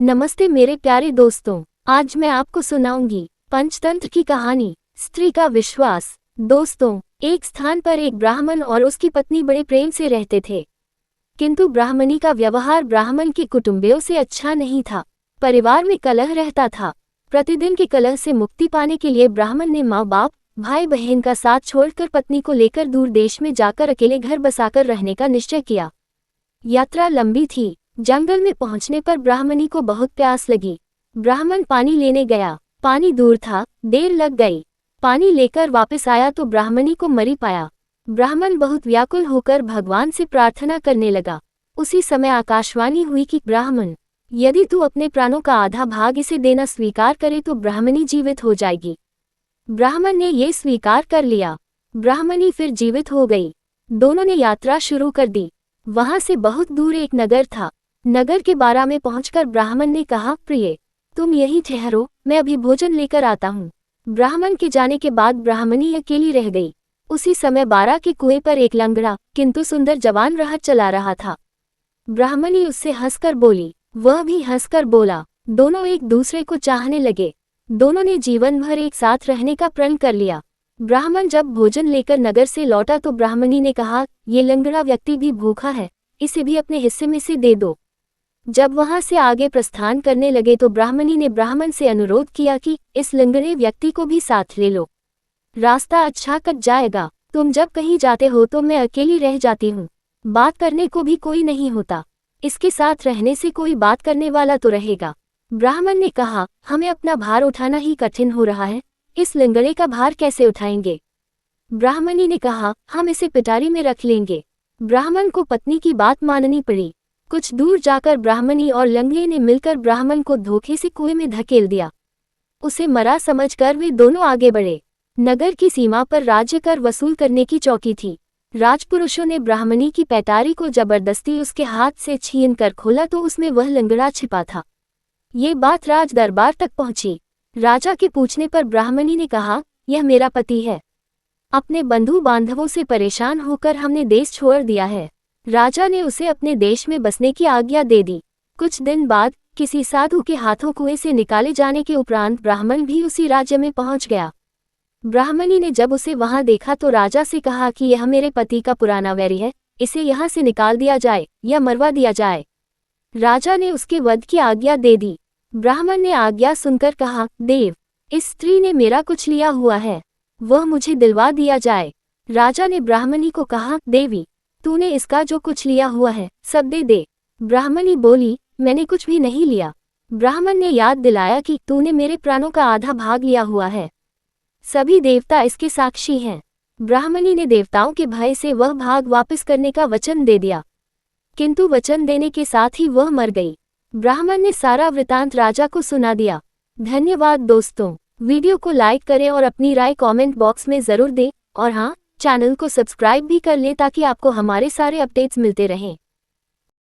नमस्ते मेरे प्यारे दोस्तों, आज मैं आपको सुनाऊंगी पंचतंत्र की कहानी, स्त्री का विश्वास। दोस्तों, एक स्थान पर एक ब्राह्मण और उसकी पत्नी बड़े प्रेम से रहते थे। किंतु ब्राह्मणी का व्यवहार ब्राह्मण के कुटुंबियों से अच्छा नहीं था। परिवार में कलह रहता था। प्रतिदिन के कलह से मुक्ति पाने के लिए ब्राह्मण ने माँ बाप, भाई बहन का साथ छोड़कर पत्नी को लेकर दूर देश में जाकर अकेले घर बसाकर रहने का निश्चय किया। यात्रा लंबी थी। जंगल में पहुंचने पर ब्राह्मणी को बहुत प्यास लगी। ब्राह्मण पानी लेने गया। पानी दूर था, देर लग गई। पानी लेकर वापस आया तो ब्राह्मणी को मरी पाया। ब्राह्मण बहुत व्याकुल होकर भगवान से प्रार्थना करने लगा। उसी समय आकाशवाणी हुई कि ब्राह्मण, यदि तू अपने प्राणों का आधा भाग इसे देना स्वीकार करे तो ब्राह्मणी जीवित हो जाएगी। ब्राह्मण ने ये स्वीकार कर लिया। ब्राह्मणी फिर जीवित हो गई। दोनों ने यात्रा शुरू कर दी। वहां से बहुत दूर एक नगर था। नगर के बारा में पहुंचकर ब्राह्मण ने कहा, प्रिय, तुम यहीं ठहरो, मैं अभी भोजन लेकर आता हूँ। ब्राह्मण के जाने के बाद ब्राह्मणी अकेली रह गई। उसी समय बारा के कुएं पर एक लंगड़ा किंतु सुंदर जवान राहत चला रहा था। ब्राह्मणी उससे हंसकर बोली, वह भी हंसकर बोला। दोनों एक दूसरे को चाहने लगे। दोनों ने जीवन भर एक साथ रहने का प्रण कर लिया। ब्राह्मण जब भोजन लेकर नगर से लौटा तो ब्राह्मणी ने कहा, ये लंगड़ा व्यक्ति भी भूखा है, इसे भी अपने हिस्से में से दे दो। जब वहां से आगे प्रस्थान करने लगे तो ब्राह्मणी ने ब्राह्मण से अनुरोध किया कि इस लंगड़े व्यक्ति को भी साथ ले लो। रास्ता अच्छा कट जाएगा। तुम जब कहीं जाते हो तो मैं अकेली रह जाती हूँ। बात करने को भी कोई नहीं होता। इसके साथ रहने से कोई बात करने वाला तो रहेगा। ब्राह्मण ने कहा, हमें अपना भार उठाना ही कठिन हो रहा है, इस लंगड़े का भार कैसे उठाएंगे। ब्राह्मणी ने कहा, हम इसे पिटारी में रख लेंगे। ब्राह्मण को पत्नी की बात माननी पड़ी। कुछ दूर जाकर ब्राह्मणी और लंगड़े ने मिलकर ब्राह्मण को धोखे से कुएं में धकेल दिया। उसे मरा समझकर वे दोनों आगे बढ़े। नगर की सीमा पर राज्य कर वसूल करने की चौकी थी। राजपुरुषों ने ब्राह्मणी की पैटारी को जबरदस्ती उसके हाथ से छीन कर खोला तो उसमें वह लंगड़ा छिपा था। ये बात राज दरबार तक पहुंची। राजा के पूछने पर ब्राह्मणी ने कहा, यह मेरा पति है। अपने बंधु बांधवों से परेशान होकर हमने देश छोड़ दिया है। राजा ने उसे अपने देश में बसने की आज्ञा दे दी। कुछ दिन बाद किसी साधु के हाथों कुएं से निकाले जाने के उपरांत ब्राह्मण भी उसी राज्य में पहुंच गया। ब्राह्मणी ने जब उसे वहां देखा तो राजा से कहा कि यह मेरे पति का पुराना वैरी है, इसे यहाँ से निकाल दिया जाए या मरवा दिया जाए। राजा ने उसके वध की आज्ञा दे दी। ब्राह्मण ने आज्ञा सुनकर कहा, देव, इस स्त्री ने मेरा कुछ लिया हुआ है, वह मुझे दिलवा दिया जाए। राजा ने ब्राह्मणी को कहा, देवी, तूने इसका जो कुछ लिया हुआ है सब दे दे। ब्राह्मणी बोली, मैंने कुछ भी नहीं लिया। ब्राह्मण ने याद दिलाया कि तूने मेरे प्राणों का आधा भाग लिया हुआ है। सभी देवता इसके साक्षी हैं। ब्राह्मणी ने देवताओं के भय से वह भाग वापस करने का वचन दे दिया, किंतु वचन देने के साथ ही वह मर गई। ब्राह्मण ने सारा वृतांत राजा को सुना दिया। धन्यवाद दोस्तों। वीडियो को लाइक करें और अपनी राय कमेंट बॉक्स में जरूर दें, और हाँ, चैनल को सब्सक्राइब भी कर लें ताकि आपको हमारे सारे अपडेट्स मिलते रहें।